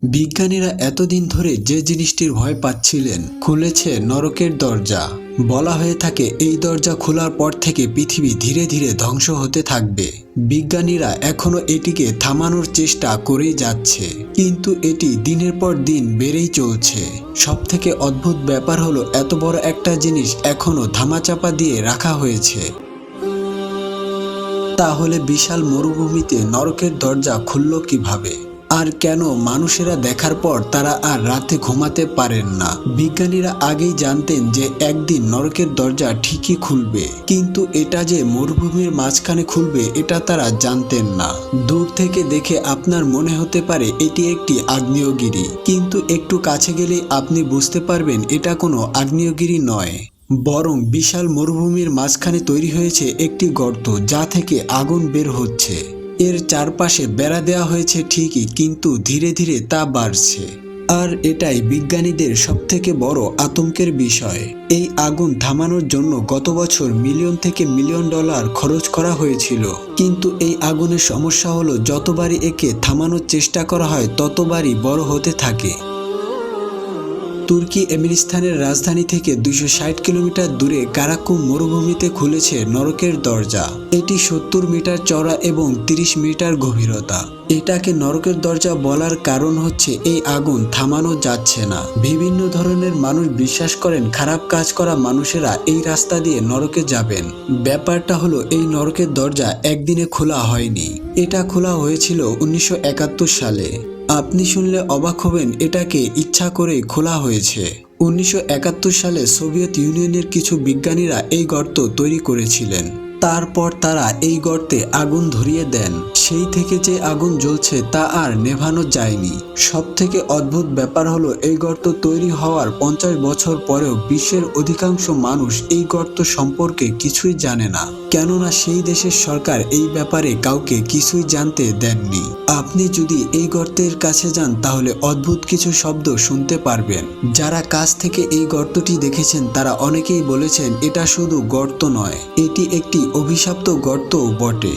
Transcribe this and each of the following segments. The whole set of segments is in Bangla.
বিজ্ঞানীরা এতদিন ধরে যে জিনিসটির ভয় পাচ্ছিলেন খুলেছে নরকের দরজা। বলা হয়ে থাকে এই দরজা খোলার পর থেকে পৃথিবী ধীরে ধীরে ধ্বংস হতে থাকবে। বিজ্ঞানীরা এখনো এটিকে থামানোর চেষ্টা করেই যাচ্ছে, কিন্তু এটি দিনের পর দিন বেড়েই চলছে। সবথেকে অদ্ভুত ব্যাপার হলো এত বড় একটা জিনিস এখনো ধামাচাপা দিয়ে রাখা হয়েছে। তাহলে বিশাল মরুভূমিতে নরকের দরজা খুলল কিভাবে? আর কেন মানুষেরা দেখার পর তারা আর রাতে ঘুমাতে পারেন না? বিজ্ঞানীরা আগেই জানতেন যে একদিন নরকের দরজা ঠিকই খুলবে, কিন্তু এটা যে মরুভূমির মাঝখানে খুলবে এটা তারা জানতেন না। দূর থেকে দেখে আপনার মনে হতে পারে এটি একটি আগ্নেয়গিরি, কিন্তু একটু কাছে গেলেই আপনি বুঝতে পারবেন এটা কোনো আগ্নেয়গিরি নয়, বরং বিশাল মরুভূমির মাঝখানে তৈরি হয়েছে একটি গর্ত যা থেকে আগুন বের হচ্ছে। এর চারপাশে বেড়া দেওয়া হয়েছে ঠিকই, কিন্তু ধীরে ধীরে তা বাড়ছে। আর এটাই বিজ্ঞানীদের সবথেকে বড় আতঙ্কের বিষয়। এই আগুন থামানোর জন্য গত বছর মিলিয়ন থেকে মিলিয়ন ডলার খরচ করা হয়েছিল, কিন্তু এই আগুনের সমস্যা হলো যতবারই একে থামানোর চেষ্টা করা হয় ততবারই বড় হতে থাকে। তুর্কি এমিনিস্তানের রাজধানী থেকে 260 কিলোমিটার দূরে কারাকুম মরুভূমিতে খুলেছে নরকের দরজা। এটি 70 মিটার চওড়া এবং 30 মিটার গভীরতা। এটাকে নরকের দরজা বলার কারণ হচ্ছে এই আগুন থামানো যাচ্ছে না। বিভিন্ন ধরনের মানুষ বিশ্বাস করেন খারাপ কাজ করা মানুষেরা এই রাস্তা দিয়ে নরকে যাবেন। ব্যাপারটা হলো এই নরকের দরজা একদিনে খোলা হয়নি, এটা খোলা হয়েছিল 1971 সালে। আপনি শুনলে অবাক হবেন, এটাকে ইচ্ছা করে খোলা হয়েছে। 1971 সালে সোভিয়েত ইউনিয়নের কিছু বিজ্ঞানীরা এই গর্ত তৈরি করেছিলেন। তারপর তারা এই গর্তে আগুন ধরিয়ে দেন। সেই থেকে যে আগুন জ্বলছে তা আর নেভানো যায়নি। সবথেকে অদ্ভুত ব্যাপার হলো এই গর্ত তৈরি হওয়ার 50 বছর পরেও বিশ্বের অধিকাংশ মানুষ এই গর্ত সম্পর্কে কিছুই জানে না, কেননা সেই দেশের সরকার এই ব্যাপারে কাউকে কিছুই জানতে দেননি। আপনি যদি এই গর্তের কাছে যান তাহলে অদ্ভুত কিছু শব্দ শুনতে পারবেন। যারা কাছ থেকে এই গর্তটি দেখেছেন তারা অনেকেই বলেছেন এটা শুধু গর্ত নয়, এটি একটি অভিশপ্ত গর্তও বটে।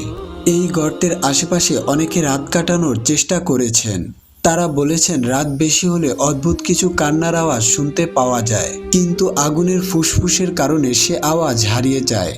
এই গর্তের আশেপাশে অনেকে রাত কাটানোর চেষ্টা করেছেন। তারা বলেছেন রাত বেশি হলে অদ্ভুত কিছু কান্নার আওয়াজ শুনতে পাওয়া যায়, কিন্তু আগুনের ফুসফুসের কারণে সে আওয়াজ হারিয়ে যায়।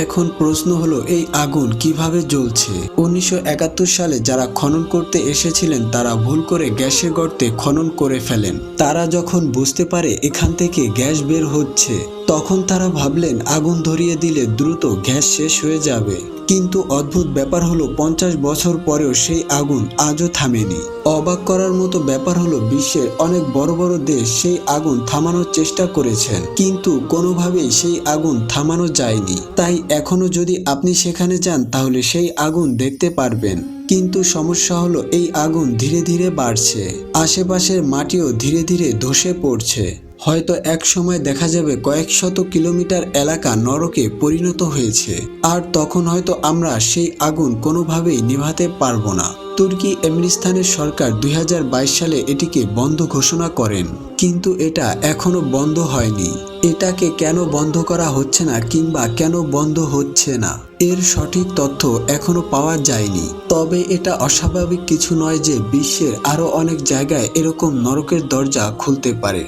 এখন প্রশ্ন হলো এই আগুন কিভাবে জ্বলছে? 1971 সালে যারা খনন করতে এসেছিলেন তারা ভুল করে গ্যাসের গর্তে খনন করে ফেলেন। তারা যখন বুঝতে পারে এখান থেকে গ্যাস বের হচ্ছে তখন তারা ভাবলেন আগুন ধরিয়ে দিলে দ্রুত গ্যাস শেষ হয়ে যাবে, কিন্তু অদ্ভুত ব্যাপার হলো 50 বছর পরেও সেই আগুন আজও থামেনি। অবাক করার মতো ব্যাপার হলো বিশ্বের অনেক বড় বড় দেশ সেই আগুন থামানোর চেষ্টা করেছেন, কিন্তু কোনোভাবেই সেই আগুন থামানো যায়নি। তাই এখনো যদি আপনি সেখানে যান তাহলে সেই আগুন দেখতে পারবেন, কিন্তু সমস্যা হলো এই আগুন ধীরে ধীরে বাড়ছে। আশেপাশের মাটিও ধীরে ধীরে ধসে পড়ছে। হয়তো এক সময় দেখা যাবে কয়েক শত কিলোমিটার এলাকা নরকে পরিণত হয়েছে, আর তখন হয়তো আমরা সেই আগুন কোনোভাবেই নেভাতে পারবো না। তুর্কি এমিনিস্তানের সরকার 2022 সালে এটিকে বন্ধ ঘোষণা করেন, কিন্তু এটা এখনো বন্ধ হয়নি। এটাকে কেন বন্ধ করা হচ্ছে না কিংবা কেন বন্ধ হচ্ছে না এর সঠিক তথ্য এখনো পাওয়া যায়নি। তবে এটা অস্বাভাবিক কিছু নয় যে বিশ্বের আরো অনেক জায়গায় এরকম নরকের দরজা খুলতে পারে।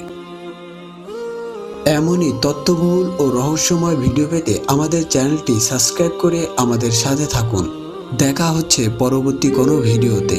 এমনই তথ্যবহুল ও রহস্যময় ভিডিও পেতে আমাদের চ্যানেলটি সাবস্ক্রাইব করে আমাদের সাথে থাকুন। দেখা হচ্ছে পরবর্তী কোনো ভিডিওতে।